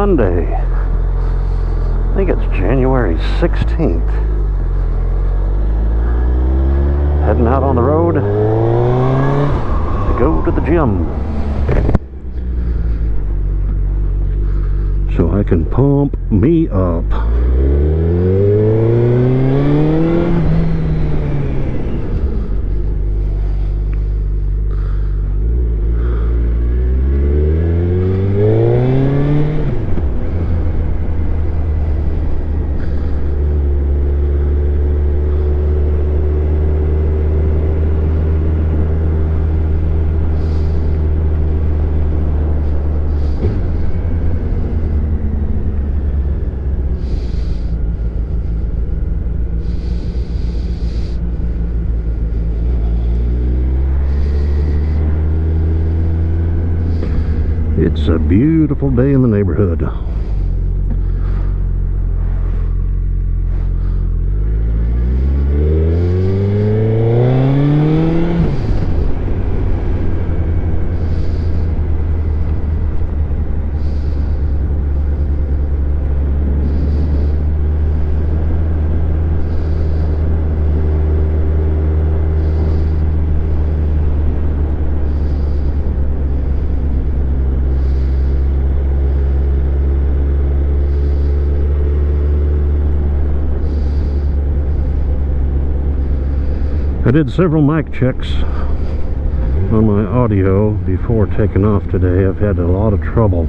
Monday. I think it's January 16th. Heading out on the road to go to the gym so I can pump me up. It's a beautiful day in the neighborhood. I did several mic checks on my audio before taking off today. I've had a lot of trouble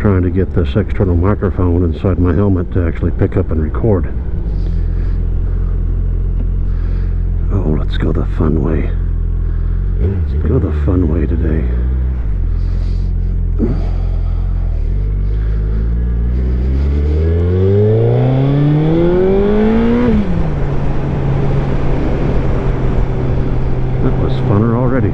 trying to get this external microphone inside my helmet to actually pick up and record. Oh, let's go the fun way. Let's go the fun way today. Funner already.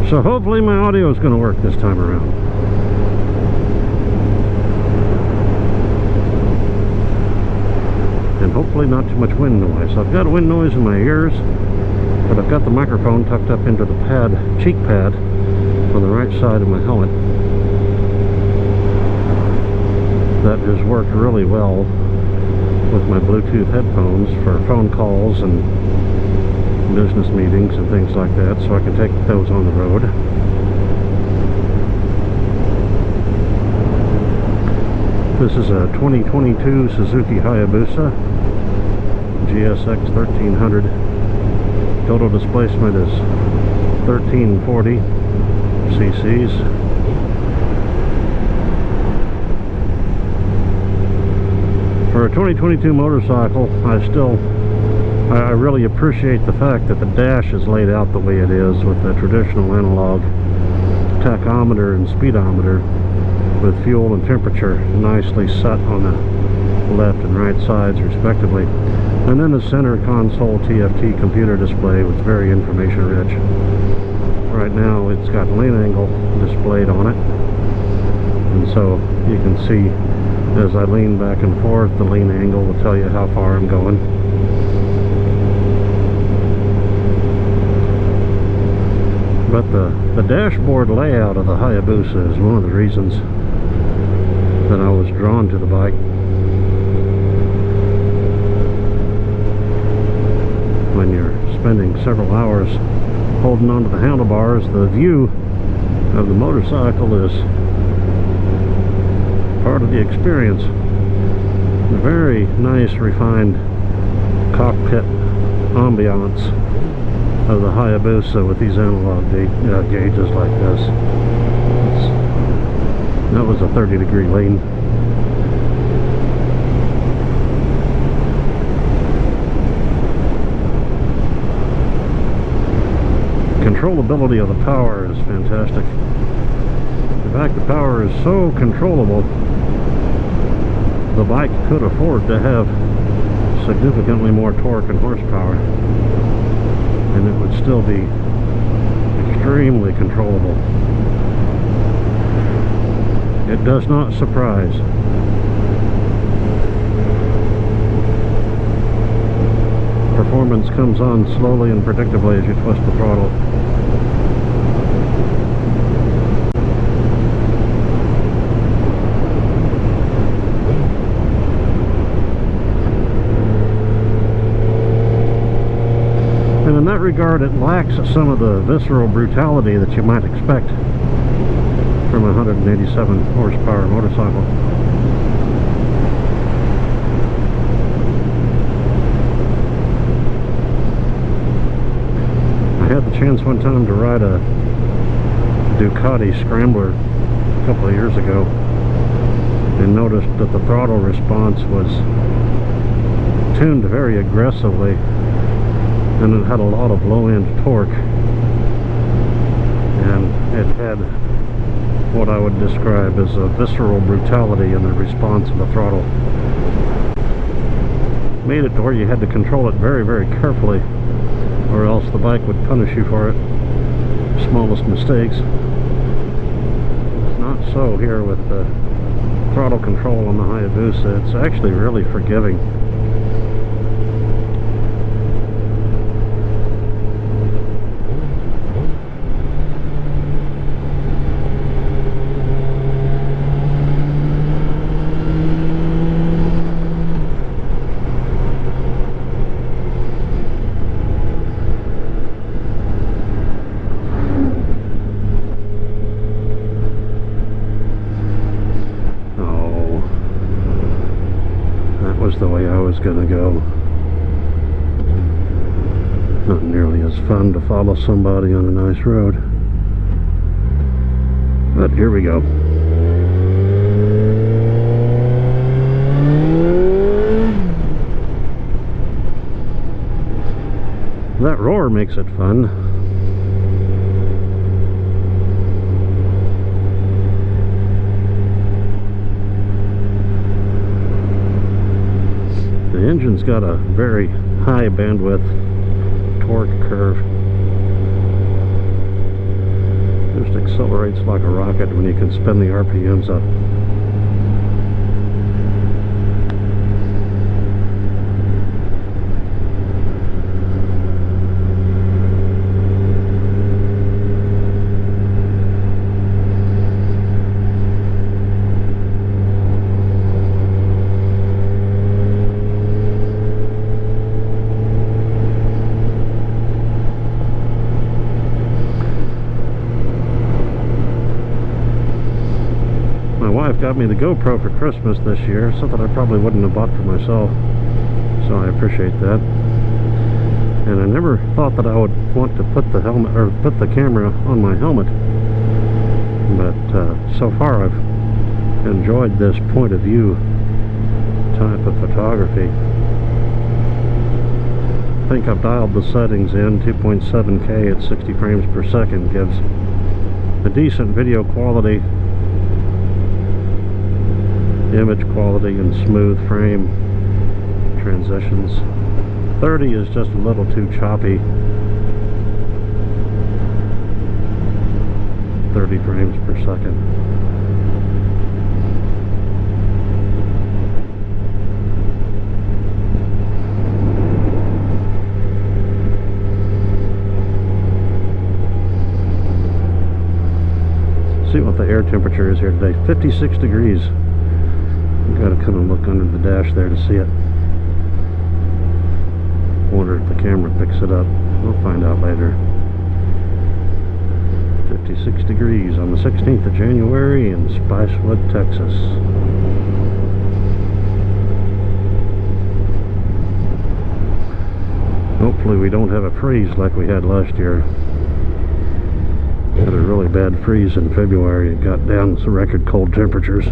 So hopefully my audio is going to work this time around. And hopefully not too much wind noise. I've got wind noise in my ears, but I've got the microphone tucked up into the pad, cheek pad, on the right side of my helmet. That has worked really well with my Bluetooth headphones for phone calls and business meetings and things like that, so I can take those on the road. This is a 2022 Suzuki Hayabusa GSX 1300. Total displacement is 1340 cc's. For a 2022 motorcycle, I really appreciate the fact that the dash is laid out the way it is, with the traditional analog tachometer and speedometer with fuel and temperature nicely set on the left and right sides respectively. And then the center console TFT computer display was very information rich. Right now it's got lane angle displayed on it, and so you can see as I lean back and forth, the lean angle will tell you how far I'm going. But the dashboard layout of the Hayabusa is one of the reasons that I was drawn to the bike. When you're spending several hours holding onto the handlebars, the view of the motorcycle is part of the experience. A very nice refined cockpit ambiance of the Hayabusa with these analog gauges like this. That was a 30-degree lean. Controllability of the power is fantastic. In fact, the power is so controllable, the bike could afford to have significantly more torque and horsepower, and it would still be extremely controllable. It does not surprise. performance comes on slowly and predictably as you twist the throttle. And in that regard, it lacks some of the visceral brutality that you might expect from a 187 horsepower motorcycle. I had the chance one time to ride a Ducati Scrambler a couple of years ago and noticed that the throttle response was tuned very aggressively, and it had a lot of low-end torque, and it had what I would describe as a visceral brutality in the response of the throttle. Made it to where you had to control it very, very carefully, or else the bike would punish you for it. Smallest mistakes. Not so here with the throttle control on the Hayabusa. It's actually really forgiving. The way I was gonna go. Not nearly as fun to follow somebody on a nice road, but here we go. That roar makes it fun. The engine's got a very high bandwidth torque curve. Just accelerates like a rocket when you can spin the RPMs up. Got me the GoPro for Christmas this year, something I probably wouldn't have bought for myself, so I appreciate that. And I never thought that I would want to put the helmet or put the camera on my helmet, but so far I've enjoyed this point of view type of photography. I think I've dialed the settings in. 2.7K at 60 frames per second gives a decent video quality, image quality, and smooth frame transitions. 30 is just a little too choppy. 30 frames per second. See what the air temperature is here today. 56 degrees. Got to come and look under the dash there to see it. Wonder if the camera picks it up. We'll find out later. 56 degrees on the 16th of January in Spicewood, Texas. Hopefully we don't have a freeze like we had last year. Had a really bad freeze in February. It got down to record cold temperatures.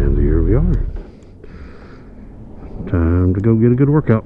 And here we are. Time to go get a good workout.